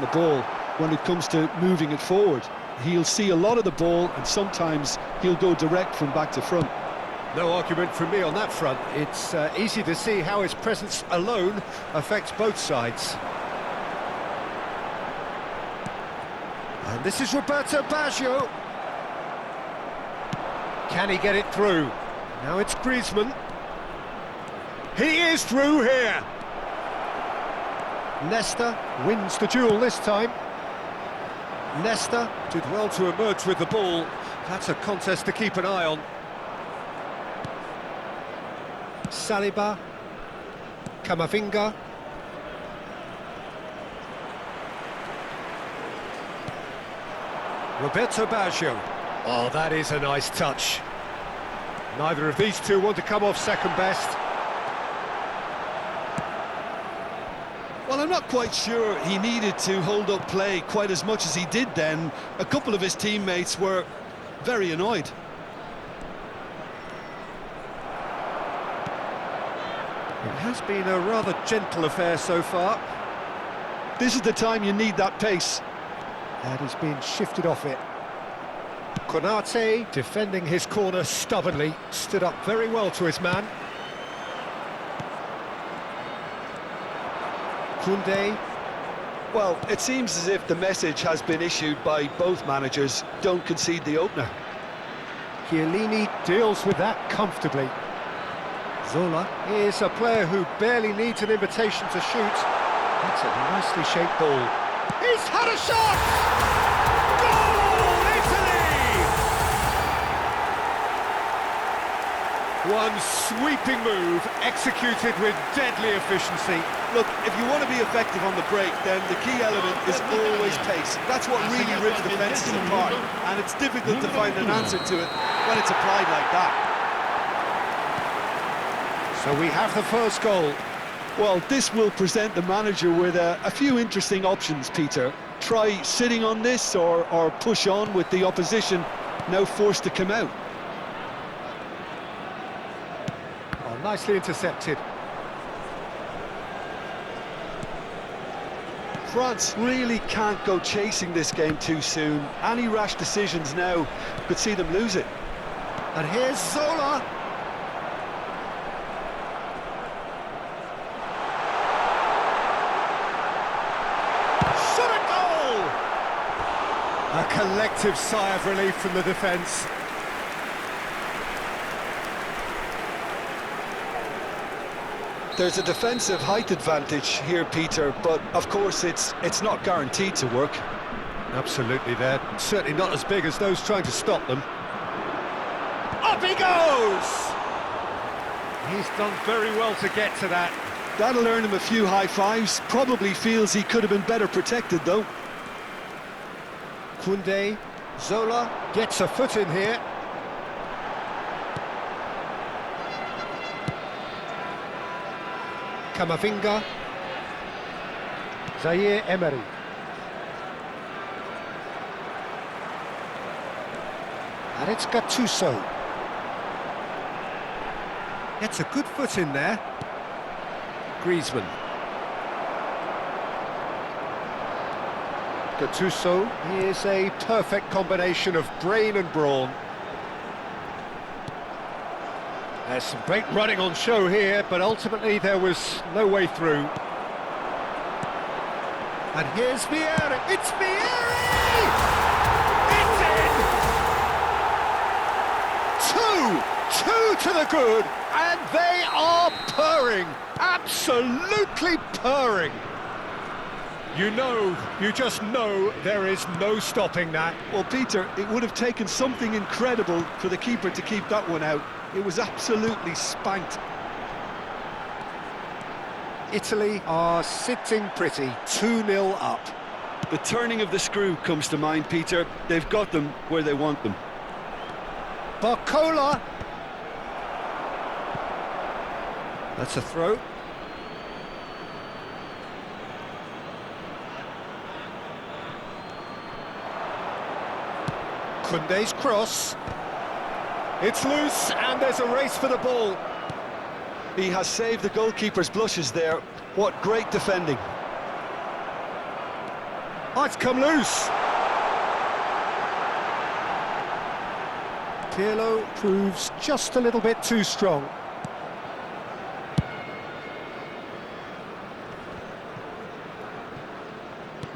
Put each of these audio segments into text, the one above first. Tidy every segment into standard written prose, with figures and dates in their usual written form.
the ball when it comes to moving it forward. He'll see a lot of the ball, and sometimes he'll go direct from back to front. No argument from me on that front. It's easy to see how his presence alone affects both sides. And this is Roberto Baggio. Can he get it through? Now it's Griezmann. He is through here. Nesta wins the duel this time. Nesta did well to emerge with the ball. That's a contest to keep an eye on. Saliba. Camavinga. Roberto Baggio. Oh, that is a nice touch. Neither of these two want to come off second best. Well, I'm not quite sure he needed to hold up play quite as much as he did then. A couple of his teammates were very annoyed. It has been a rather gentle affair so far. This is the time you need that pace. And he's been shifted off it. Konate, defending his corner stubbornly, stood up very well to his man. Koundé. Well, it seems as if the message has been issued by both managers: don't concede the opener. Chiellini deals with that comfortably. Zola is a player who barely needs an invitation to shoot. That's a nicely shaped ball. He's had a shot! Goal, Italy! One sweeping move, executed with deadly efficiency. Look, if you want to be effective on the break, then the key element is always pace. That's what really rips defences apart, and it's difficult to find an answer to it when it's applied like that. So we have the first goal. Well, this will present the manager with a few interesting options, Peter. Try sitting on this or push on with the opposition now forced to come out. Oh, nicely intercepted. France really can't go chasing this game too soon. Any rash decisions now could see them lose it. And here's Zola. A collective sigh of relief from the defence. There's a defensive height advantage here, Peter, but of course it's not guaranteed to work. Absolutely, they're certainly not as big as those trying to stop them. Up he goes! He's done very well to get to that. That'll earn him a few high fives. Probably feels he could have been better protected, though. Koundé, Zola gets a foot in here. Camavinga. Zaire Emery. And it's Gattuso. Gets a good foot in there. Griezmann. Gattuso is a perfect combination of brain and brawn. There's some great running on show here, but ultimately there was no way through. And here's Vieri. It's Vieri! It's in! Two to the good, and they are purring. Absolutely purring. You just know there is no stopping that. Well, Peter, it would have taken something incredible for the keeper to keep that one out. It was absolutely spanked. Italy are sitting pretty, 2-0 up. The turning of the screw comes to mind, Peter. They've got them where they want them. Barcola. That's a throw. Koundé's cross. It's loose, and there's a race for the ball. He has saved the goalkeeper's blushes there. What great defending. Oh, it's come loose. Pirlo proves just a little bit too strong.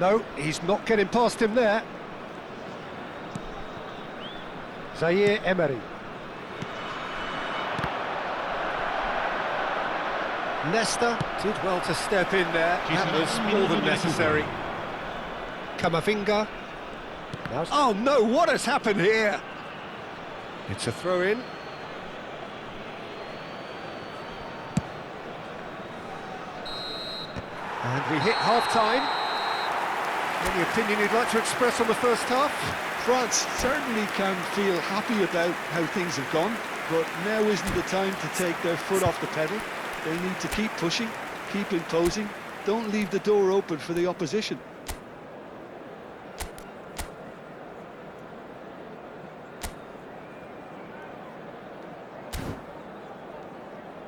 No, he's not getting past him there. Zaire Emery. Nesta did well to step in there. That was more than necessary. Camavinga. Oh no, what has happened here? It's a throw-in. And we hit half-time. Any opinion you'd like to express on the first half? France certainly can feel happy about how things have gone, but now isn't the time to take their foot off the pedal. They need to keep pushing, keep imposing, don't leave the door open for the opposition.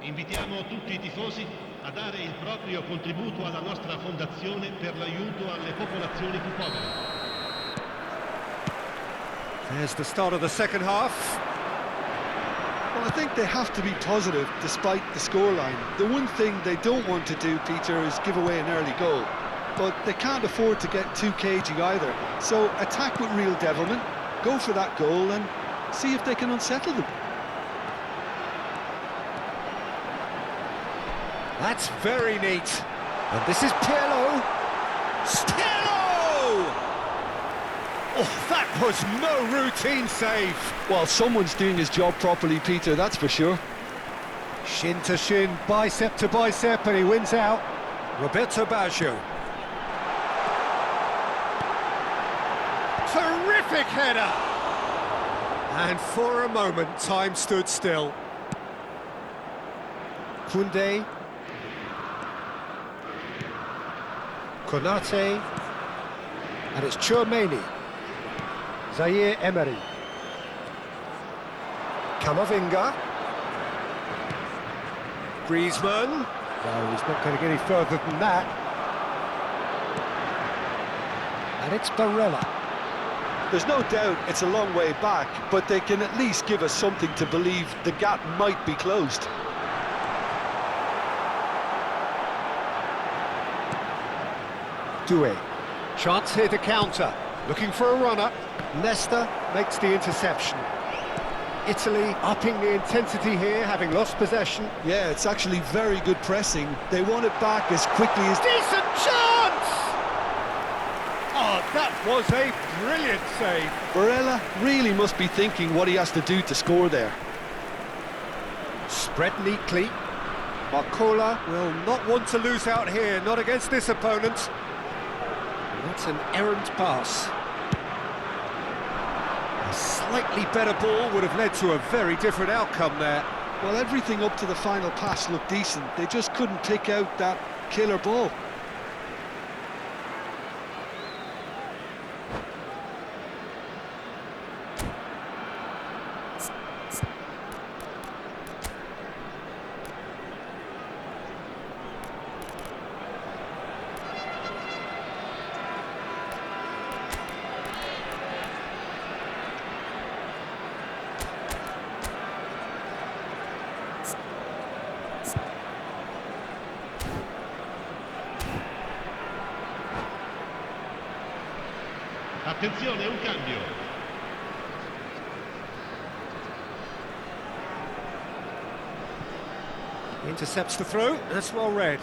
Invitiamo tutti I tifosi a dare il proprio contributo alla nostra fondazione per l'aiuto alle popolazioni più povere. There's the start of the second half. Well, I think they have to be positive despite the scoreline. The one thing they don't want to do, Peter, is give away an early goal. But they can't afford to get too cagey either. So attack with real devilment, go for that goal and see if they can unsettle them. That's very neat. And this is Pirlo. Pirlo! Oh, that was no routine save. Well, someone's doing his job properly, Peter, that's for sure. Shin to shin, bicep to bicep, and he wins out. Roberto Baggio. Terrific header! And for a moment, time stood still. Koundé. Konate. And it's Tchouaméni. Zaire Emery. Camavinga. Griezmann. No, he's not going to get any further than that. And it's Barella. There's no doubt it's a long way back, but they can at least give us something to believe the gap might be closed. Doué. Chance here to counter. Looking for a runner. Nesta makes the interception. Italy upping the intensity here, having lost possession. Yeah, it's actually very good pressing. They want it back as quickly as... Decent chance! Oh, that was a brilliant save. Barella really must be thinking what he has to do to score there. Spread neatly. Barcola will not want to lose out here, not against this opponent. That's an errant pass. A slightly better ball would have led to a very different outcome there. Well, everything up to the final pass looked decent. They just couldn't pick out that killer ball. Attenzione, un cambio. Intercepts the throw, that's well read.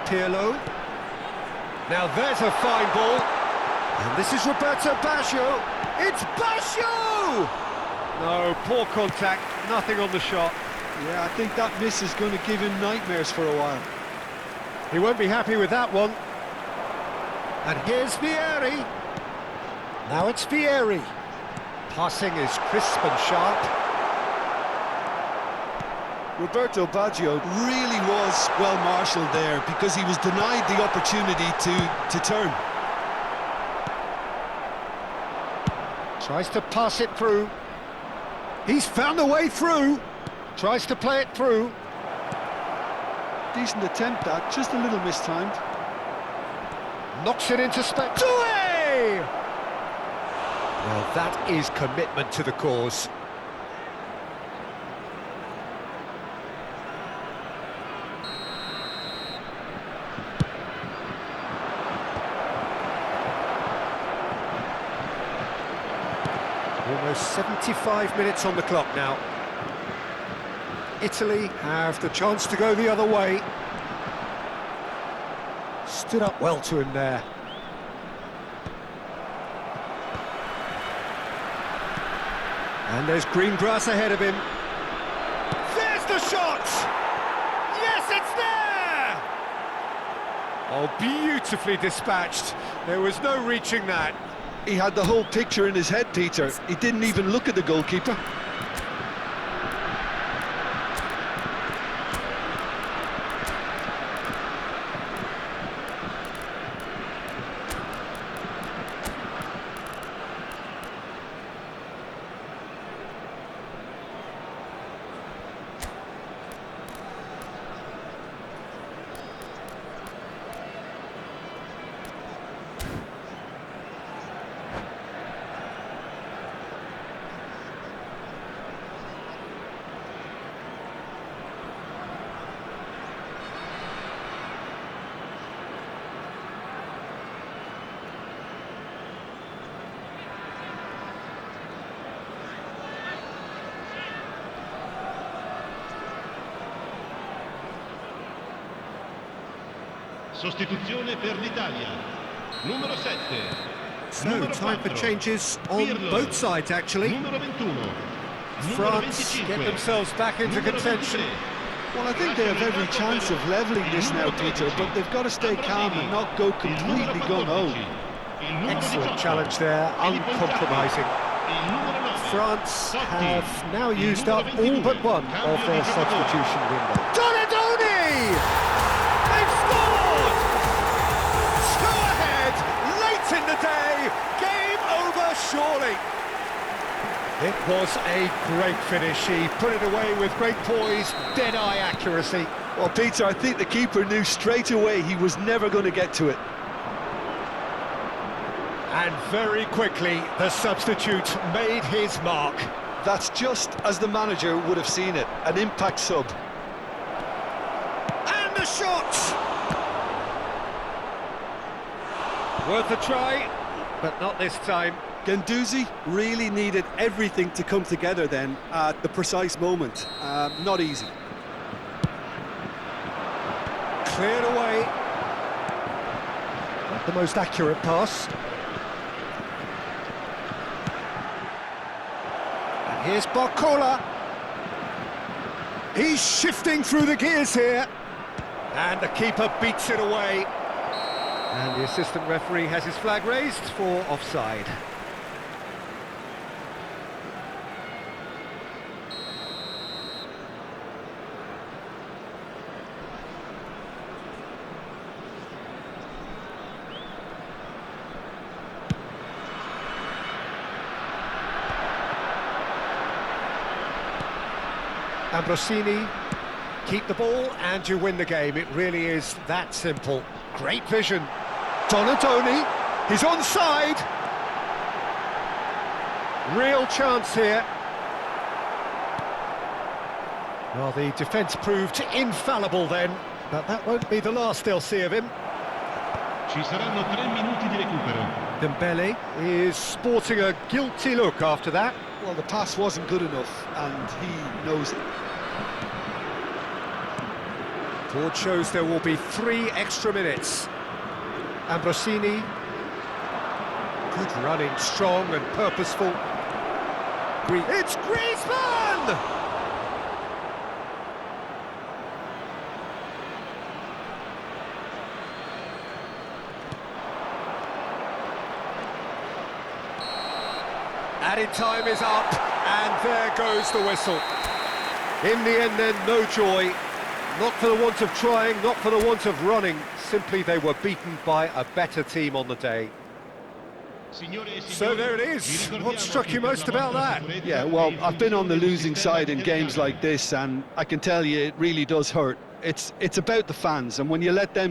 Pirlo. Now there's a fine ball. And this is Roberto Baggio. It's Baggio! No, poor contact, nothing on the shot. Yeah, I think that miss is going to give him nightmares for a while. He won't be happy with that one. And here's Vieri. Now it's Vieri. Passing is crisp and sharp. Roberto Baggio really was well marshalled there because he was denied the opportunity to turn. Tries to pass it through. He's found a way through. Tries to play it through. Decent attempt that, just a little mistimed. Knocks it into space. Doué! Well, that is commitment to the cause. Almost 75 minutes on the clock now. Italy have the chance to go the other way. Stood up well to him there. And there's green grass ahead of him. There's the shot! Yes, it's there! Oh, beautifully dispatched. There was no reaching that. He had the whole picture in his head, Peter. He didn't even look at the goalkeeper. Sostituzione per l'Italia. Numero 7. So, time for changes on both sides, actually. Numero 21. France get themselves back into contention. Well, I think they have every chance of levelling this now, Peter, but they've got to stay calm and not go completely gung-ho. Excellent challenge there, uncompromising. France have now used up all but one of their substitution window. Donadoni! They've scored! 2 ahead, late in the day, game over surely. It was a great finish. He put it away with great poise, dead-eye accuracy. Well, Peter, I think the keeper knew straight away he was never going to get to it. And very quickly, the substitute made his mark. That's just as the manager would have seen it, an impact sub. And the shot! Worth a try, but not this time. Guendouzi really needed everything to come together then at the precise moment. Not easy. Cleared away. Not the most accurate pass. And here's Barcola. He's shifting through the gears here. And the keeper beats it away. And the assistant referee has his flag raised for offside. Ambrosini, keep the ball and you win the game. It really is that simple. Great vision. Donadoni, he's onside. Real chance here. Well, the defence proved infallible then, but that won't be the last they'll see of him. Ci saranno 3 minuti di recupero. Dembele is sporting a guilty look after that. Well, the pass wasn't good enough, and he knows it. Board shows there will be 3 extra minutes. Ambrosini, good running, strong and purposeful. It's Griezmann! Added time is up, and there goes the whistle. In the end then, no joy. Not for the want of trying, not for the want of running. Simply they were beaten by a better team on the day. So there it is. What struck you most about that? Yeah, well, I've been on the losing side in games like this, and I can tell you it really does hurt. It's about the fans, and when you let them